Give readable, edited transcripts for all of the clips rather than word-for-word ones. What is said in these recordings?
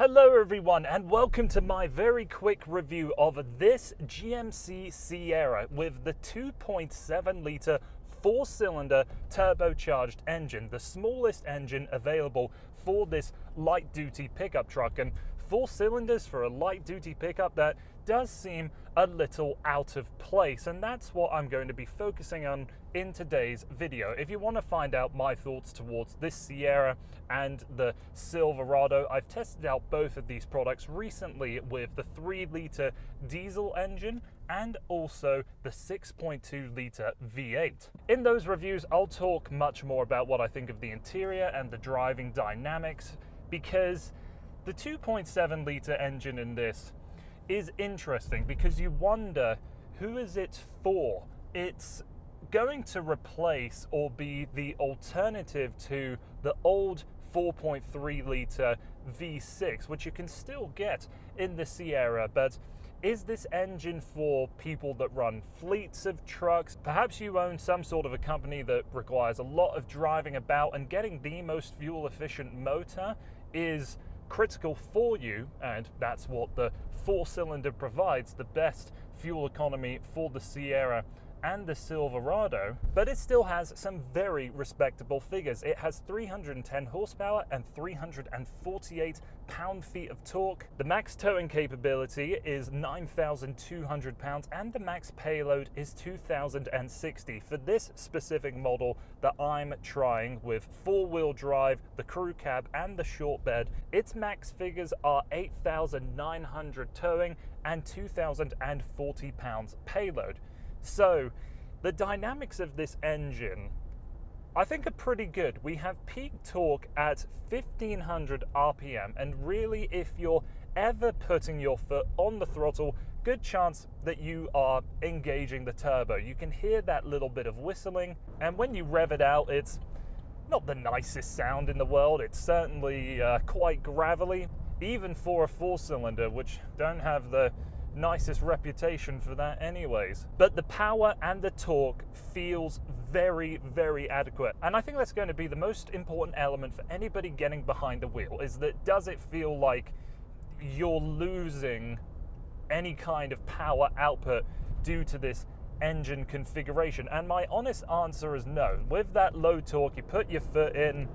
Hello everyone and welcome to my very quick review of this GMC Sierra with the 2.7 litre 4-cylinder turbocharged engine, the smallest engine available for this light duty pickup truck. And 4 cylinders for a light duty pickup, that does seem a little out of place, and that's what I'm going to be focusing on in today's video. If you want to find out my thoughts towards this Sierra and the Silverado, I've tested out both of these products recently with the 3-litre diesel engine and also the 6.2 litre V8. In those reviews, I'll talk much more about what I think of the interior and the driving dynamics, because the 2.7 litre engine in this is interesting because you wonder, who is it for? It's going to replace or be the alternative to the old 4.3 litre V6, which you can still get in the Sierra, but is this engine for people that run fleets of trucks? Perhaps you own some sort of a company that requires a lot of driving about, and getting the most fuel efficient motor is critical for you, and that's what the 4-cylinder provides, the best fuel economy for the Sierra and the Silverado, but it still has some very respectable figures. It has 310 horsepower and 348 pound-feet of torque. The max towing capability is 9,200 pounds, and the max payload is 2,060 for this specific model that I'm trying with 4-wheel drive, the crew cab, and the short bed. Its max figures are 8,900 towing and 2,040 pounds payload. So the dynamics of this engine, I think, are pretty good. We have peak torque at 1500 RPM, and really, if you're ever putting your foot on the throttle, good chance that you are engaging the turbo. You can hear that little bit of whistling, and when you rev it out, it's not the nicest sound in the world. It's certainly quite gravelly, even for a 4-cylinder, which don't have the nicest reputation for that anyways. But the power and the torque feels very, very adequate, and I think that's going to be the most important element for anybody getting behind the wheel, is that does it feel like you're losing any kind of power output due to this engine configuration? And my honest answer is no. With that low torque, you put your foot in,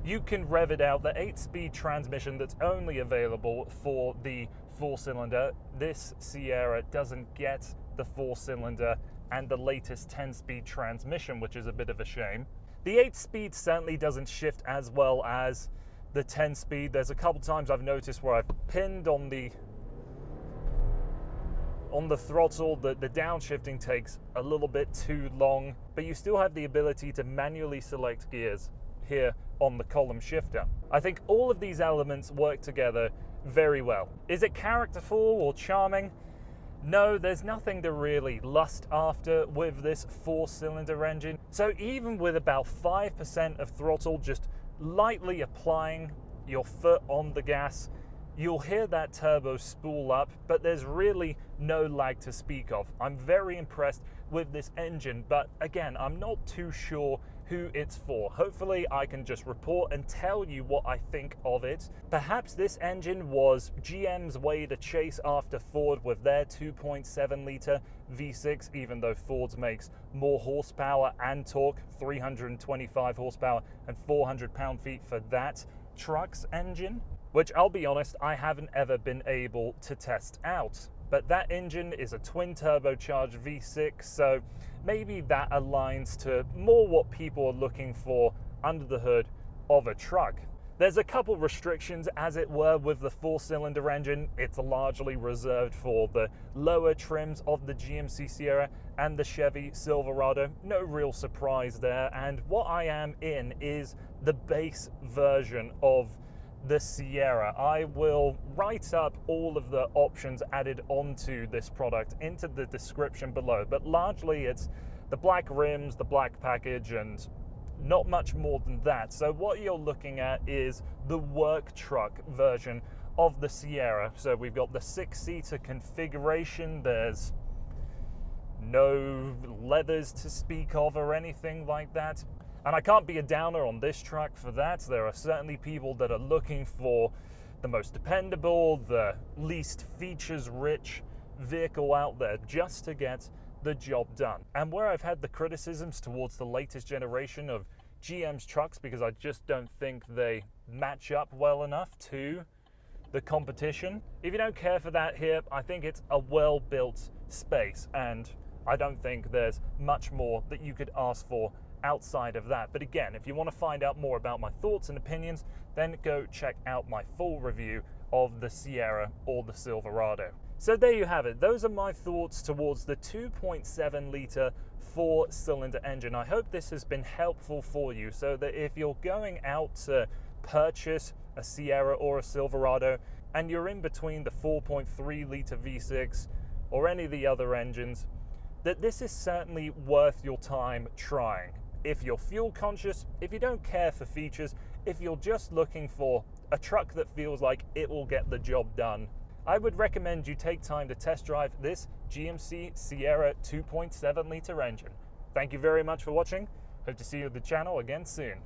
you can rev it out. The 8-speed transmission that's only available for the 4-cylinder, this Sierra doesn't get the 4-cylinder and the latest 10-speed transmission, which is a bit of a shame. The 8-speed certainly doesn't shift as well as the 10-speed. There's a couple times I've noticed where I've pinned on the throttle, the downshifting takes a little bit too long, but you still have the ability to manually select gears here on the column shifter. I think all of these elements work together very well. Is it characterful or charming? No, there's nothing to really lust after with this 4-cylinder engine. So even with about 5% of throttle, just lightly applying your foot on the gas, you'll hear that turbo spool up, but there's really no lag to speak of. I'm very impressed with this engine, but again, I'm not too sure who it's for. Hopefully I can just report and tell you what I think of it. Perhaps this engine was GM's way to chase after Ford with their 2.7 litre V6, even though Ford's makes more horsepower and torque, 325 horsepower and 400 pound-feet for that truck's engine, which I'll be honest, I haven't ever been able to test out. But that engine is a twin turbocharged V6, so maybe that aligns to more what people are looking for under the hood of a truck. There's a couple restrictions, as it were, with the 4-cylinder engine. It's largely reserved for the lower trims of the GMC Sierra and the Chevy Silverado. No real surprise there, and what I am in is the base version of the Sierra. I will write up all of the options added onto this product into the description below, but largely it's the black rims, the black package, and not much more than that. So what you're looking at is the work truck version of the Sierra. So we've got the 6-seater configuration. There's no leathers to speak of or anything like that. And I can't be a downer on this truck for that. There are certainly people that are looking for the most dependable, the least features-rich vehicle out there just to get the job done. And where I've had the criticisms towards the latest generation of GM's trucks, because I just don't think they match up well enough to the competition. If you don't care for that here, I think it's a well-built space, and I don't think there's much more that you could ask for outside of that. But again, if you want to find out more about my thoughts and opinions, then go check out my full review of the Sierra or the Silverado. So there you have it. Those are my thoughts towards the 2.7 litre 4-cylinder engine. I hope this has been helpful for you, so that if you're going out to purchase a Sierra or a Silverado and you're in between the 4.3 litre V6 or any of the other engines, that this is certainly worth your time trying. If you're fuel conscious, if you don't care for features, if you're just looking for a truck that feels like it will get the job done, I would recommend you take time to test drive this GMC Sierra 2.7 litre engine. Thank you very much for watching. Hope to see you at the channel again soon.